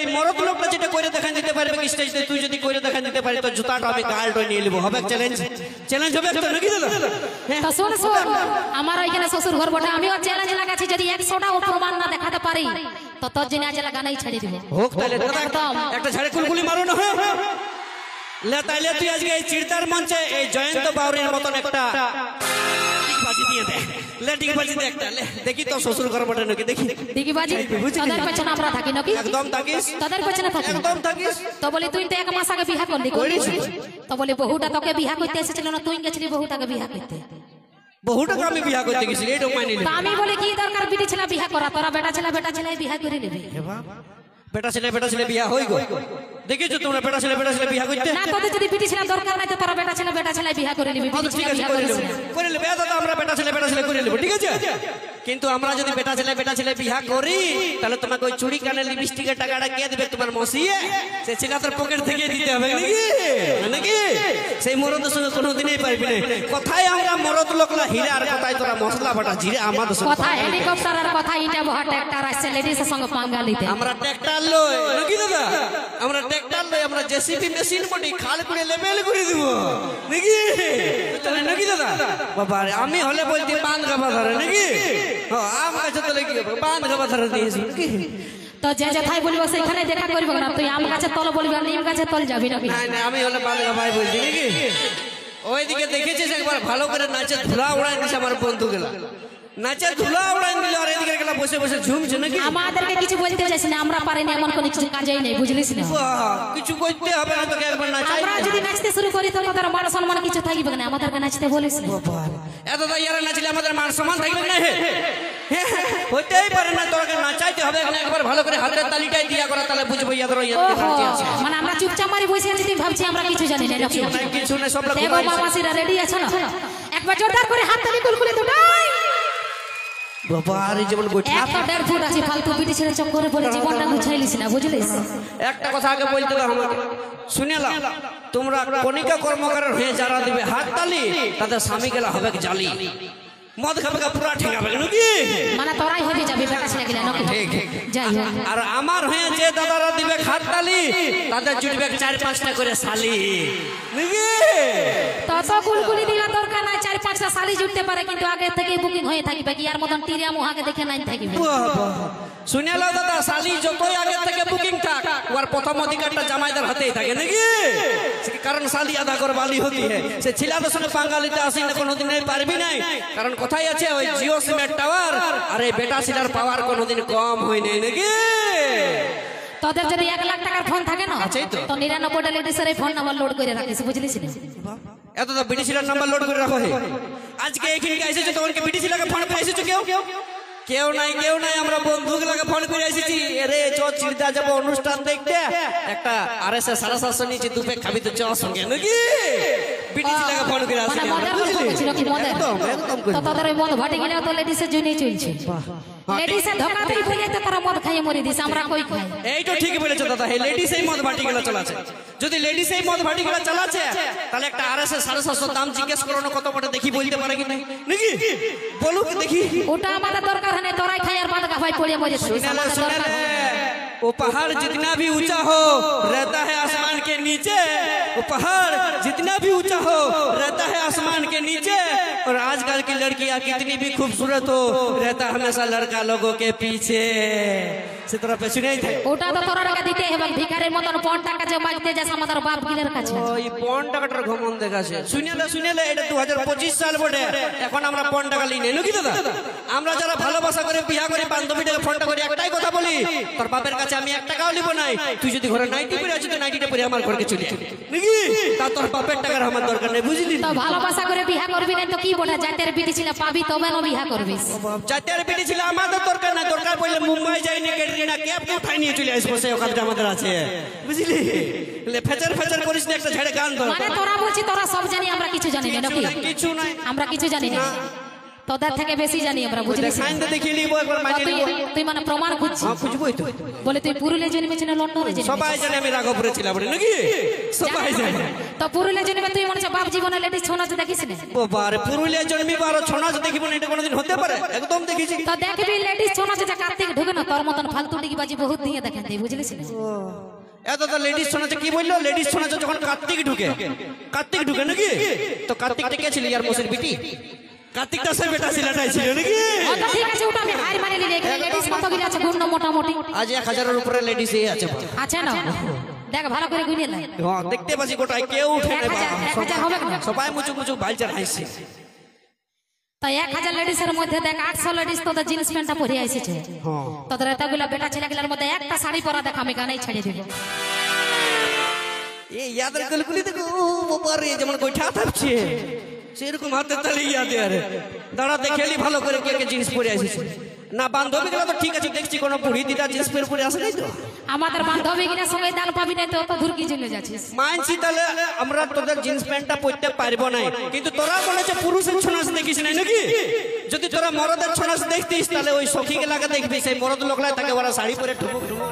এই মরদ লোকটা যেটা করে দেখান দিতে পারবে স্টেজে, তুই যদি করে দেখান দিতে পারি তো জুতাটা আমি গালটা নিয়ে নেবো। হবে চ্যালেঞ্জ? চ্যালেঞ্জ হবে তো নাকি দাদা? তো শোন শোন, আমার ওইখানে শ্বশুর ঘর বটে, আমিও চ্যালেঞ্জ লাগাচ্ছি, যদি 100টা প্রমাণ না দেখাতে পারি তো তোর জন্য আজ গানাই ছেড়ে দিব। হোক তাহলে একটা ঝাড়ে কুলকুলি মারো না। লে তাইলে তুই আজকে এই চিড়তার মঞ্চে এই জয়ন্ত বাউরির মতন একটা বাজি দিয়ে দে। লে ঠিক বাজি দে একটা, লে দেখি তো শ্বশুর ঘর বটে নাকি দেখি। দেখি বাজি তোদের পেছনে আমরা থাকি নাকি? একদম থাকিস। তোদের পেছনে থাকি একদম থাকিস। তো বলি তুই তো 1 মাস আগে বিয়ে করলি, তো বলি বহুটা তোকে বিয়ে করতে এসেছিল না, তুই গেছিলি বহুটাকে বিয়ে করতে। বহুটাকে আমি বিয়ে করতে গেছি, এইটা মাইনে নে। আমি বলি কি দরকার বিটি ছেলে বিয়ে করা, তোরা বেটা ছেলে বিয়ে করে নিবি। বেটা ছেলে বিয়া হই গো। দেখেছো তোমরা বেটা ছেলে বিয়া করতে? না, তোদের যদি বিটি ছেলে দরকার নাই তো তোরা বেটা ছেলে বিয়ে করে নিবি। ঠিক আছে করে নেবে দাদা, আমরা বেটা ছেলে করে নেব, ঠিক আছে। কিন্তু আমরা যদি বেটা ছেলে বিয়া করি তাহলে তোমাকে ওই চুড়ি কানে লিপস্টিকের টাকাটা কে দিবে? তোমার মসিয়ে সে ছেলে তোর পকেট থেকে দিতে হবে নাকি? সেই মরদের সঙ্গে কোনোদিনই পারবি না। কথায় আমরা মরদ লোকলা হিরে, আর কথায় তোরা মশলা বাটা জিরে। আমাদের কথা হেলিকপ্টার আর কথা ইটা বহা ট্রাক্টর আসছে লেডিসের সঙ্গে পাঙ্গা নিতে। আমরা ট্রাক্টর লই নাকি দাদা? আমরা ট্রাক্টর লই, আমরা জেসিবি মেশিন বডি খাল করে লেভেল করে দিব নাকি দাদা? বাবা আমি হলে বলতে বাঁধ গাবা ধরে নাকি? আম গাছে তলে কি বাঁধ গাবা ধরে দিয়েছি নাকি? তো যে যেথায় বলবো সেখানে দেখা করবো না, তুই আম গাছের তল বলবি আর নিম গাছের তল যাবি নাকি? না আমি হলে বাঁধ গাবাই বলছি নাকি? ওইদিকে দেখেছিস একবার ভালো করে নাচে ধুলা উড়াই দিছে আমার বন্ধু গেলা, নাচে ধুলা উড়াই দিল, আর এদিকে গেলা বসে ঝুমছে নাকি? আমাদেরকে কিছু বলতে চাইছি না, আমরা পারিনি এমন কোনো কিছু কাজই নেই, বুঝলিস না? কিছু করতে হবে না তোকে, একবার নাচাই। আমরা যদি নাচতে শুরু করি তো আমাদের মান সম্মান কিছু থাকবে না, আমাদেরকে নাচতে বলিস না। এত তো ইয়ারা নাচলে আমাদের মান সম্মান থাকবে না? হইতেই পারে না, তোকে নাচাইতে হবে। একবার ভালো করে হাতের তালিটাই দিয়া করা, তাহলে বুঝবো ইয়াদের মানে আমরা চুপচাপ মারি বসে আছি, তুই ভাবছি আমরা কিছু জানি না? কিছু না, সব লোক দেখো মামাসিরা রেডি আছে না? একবার জোরদার করে হাত তালি কুলকুলি দুটাই। বাবা আর এই যেমন গোটা এত 1.5 ফুট আছে, ফালতু বিটি ছেড়ে চক্করে পড়ে জীবনটা গুছাইলিস না, বুঝলিস? একটা কথা আগে বলতে দাও আমাকে, শুনেলা? তোমরা কণিকা কর্মকারের হয়ে যারা দিবে হাত তালি, তাদের স্বামী গেলা হবে জালি, মদ খাবে পুরা ঠেকাবে নাকি? মানে তোরাই হয়ে যাবে বেটা ছেলে গেলা নাকি? যাই হোক, আর আমার হয়ে যে দাদারা দিবে হাত তালি, তাদের জুটবে 4-5টা করে শালি নাকি? তত কুলকুলি দেওয়ার দরকার নাই, 4-5টা শালি জুটতে পারে, কিন্তু আগে থেকে বুকিং হয়ে থাকবে। কি আর মতন টিরিয়া মুহাকে দেখে নাই থাকবে। শুনেলো দাদা, শালি যতই আগে থেকে বুকিং থাক, ওর প্রথম অধিকারটা জামাইদার হাতেই থাকে নাকি? কারণ শালি আদা করবালি হতি হ্যাঁ, সে ছিলাদের সঙ্গে পাঙ্গালিতে আসি না, কোনোদিন পারবি নাই। কারণ কোথায় আছে ওই জিও সিমের টাওয়ার, আর এই বেটা ছিলার পাওয়ার কোনোদিন কম হয় নাই নাকি? তোদের যদি 1 লাখ টাকার ফোন থাকে না, তো 99টা লেডিসের ফোন নাম্বার লোড করে রাখিস, বুঝলিস না? এত তো বিটি ছিলার নাম্বার লোড করে রাখো। আজকে এখানে এসেছো, তোমাকে বিটি ছিলাকে ফোন করে এসেছো? কেউ নাই। আমরা বন্ধুগুলোকে ফোন করে এসেছি, রে চ চিড়িদা যাবো অনুষ্ঠান দেখতে, একটা RSS 750 নিচে 2 প্যাক খাবি তো চ সঙ্গে নাকি? বিটি ছিলাকে ফোন করে আসি তো তোদের ওই মদ ভাটি গেলে তো লেডিসের জন্যই চলছে। লেডিসের ধোকাতেই বলে তো তারা মদ খাইয়ে মরে দিছে, আমরা কই খাই? এইটা ঠিক বলেছো দাদা, হে লেডিস এই মদ ভাটি গেলা চালাচ্ছে। যদি লেডিস এই মদ ভাটি গেলা চালাচ্ছে, তাহলে একটা RSS 750 দাম জিজ্ঞেস করো না কত বড়, দেখি বলতে পারে কি নাকি? বলো কি দেখি। ওটা আমাদের দরকার নেই, তোরাই খাই আর বাদ গাফাই পড়ে মরে থাকিস। वो पहाड़ जितना भी ऊंचा हो रहता है आसमान के नीचे, वो पहाड़ जितना भी ऊंचा हो रहता है आसमान के नीचे, और आजकल की लड़कियां कितनी भी खूबसूरत हो रहता हमेशा लड़का लोगों के पीछे। সে তোরা পেছু নেই থাকে, ওটা তো তোরা টাকা দিতে হবে। ভিখারির মতন পণ টাকা যে মাগতে যাস আমাদের বাপ গিলের কাছে, ওই পণ টাকাটার ঘমন দেখাছে। শুনেলে এটা 2025 সাল বটে, এখন আমরা পণ টাকা লিই নাকি দাদা? আমরা যারা ভালোবাসা করে বিয়া করে বান্ধবীটাকে ফোনটা করে একটাই কথা বলি, তোর বাপের কাছে আমি 1 টাকাও নিব নাই, তুই যদি ঘরে নাইটি পরে আছিস তো নাইটিটা পরে আমার ঘরকে চলে আয় নাকি? তা তোর বাপের টাকার আমার দরকার নেই, বুঝলি? তো ভালোবাসা করে বিয়া করবি না তো কি বলে জাতের বিটি ছিল পাবি তবে না বিয়া করবি? জাতের বিটি ছিল আমাদের দরকার না, দরকার পড়লে মুম্বাই যাই না ক্যাটরিনা ক্যাপ উঠাই নিয়ে চলে আসবো, সেই ওখানে আমাদের আছে, বুঝলি? ফেচার করিস না, একটা ঝেড়ে গান ধর। মানে তোরা বলছি তোরা সব জানি, আমরা কিছু জানি না নাকি? কিছু নাই, আমরা কিছু জানি না। তোদের থেকে বেশি জানি আমরা, বুঝলি? দেখাইন তো দেখিয়ে নিব একবার, মানিয়ে নিব। তুই মানে প্রমাণ খুঁজছিস? হ্যাঁ, খুঁজবই তো। বলে তুই পুরুলিয়া জন্মেছিস না লন্ডনে জন্মেছিস? সবাই জানে আমি রাঘবপুরে ছিলাম বলে, নাকি? সবাই জানে। তো পুরুলিয়া জন্মে তুই মনে হচ্ছে বাপ জীবনে লেডিস ছৌ নাচ দেখিস না? বাবারে, পুরুলিয়া জন্মিব আর ছৌ নাচ দেখিব না, এটা কোনোদিন হতে পারে? একদম দেখেছি। তো দেখবি লেডিস ছৌ নাচে যে কার্তিক ঢুকে না, তোর মতন ফালতু ডিগবাজি বহুত দিয়ে দেখেন তুই, বুঝলিস না? এত তো লেডিস ছৌ নাচে কি বললো? লেডিস ছৌ নাচে যখন কার্তিক ঢুকে নাকি? তো কার্তিকটা কে ছিল? ইয়ার মোসের বিটি? কার্তিকটা সে বেটা ছেলেটাই ছিল নাকি? তো ঠিক আছে, ওটা আমি হার মানে নিলে লেডিস কতগুলি আছে গুণ মোটামুটি? আজ 1000-এর উপরে লেডিস আছে। আছে না? দেখ ভালো করে গুনিয়ে লাই। হ্যাঁ, দেখতে পাচ্ছি গোটায় কেউ উঠে নেই, 1000 হবে না? সবাই মুচু ভাইচার হাসছে। তো 1000 লেডিসের মধ্যে দেখ 800 লেডিস তোদের জিন্স প্যান্টটা পরে আইসেছে। তোদের এতগুলা বেটা ছেলেগুলোর মধ্যে একটা শাড়ি পরা দেখ, আমি গানেই ছাড়িয়ে দিব। এই ইয়াদের কলকুলি দেখো, বাবারে, যেমন গোইঠা থাকছে সেরকম হাতে তালি ইয়াদে। আরে দাঁড়া, দেখেলি ভালো করে কে কে জিন্স পরে আসিস। না বান্ধবী গুলো তো ঠিক আছে, দেখছি কোনো বুড়ি দিদা জিন্স পরে আসে নাই তো। আমাদের বান্ধবী কিনা সঙ্গে দাল পাবি না, তো অত দূর কি জন্য যাচ্ছিস? মানছি, তাহলে আমরা তোদের জিন্স প্যান্টটা পরতে পারবো না, কিন্তু তোরা বলেছে পুরুষের ছৌ নাচ দেখিস নাই নাকি? যদি তোরা মরদের ছৌ নাচ দেখতিস তাহলে ওই সখী গেলাকে দেখবি, সেই মরদ লোকলা তাকে ওরা শাড়ি পরে ঠুকুক ঠুকুক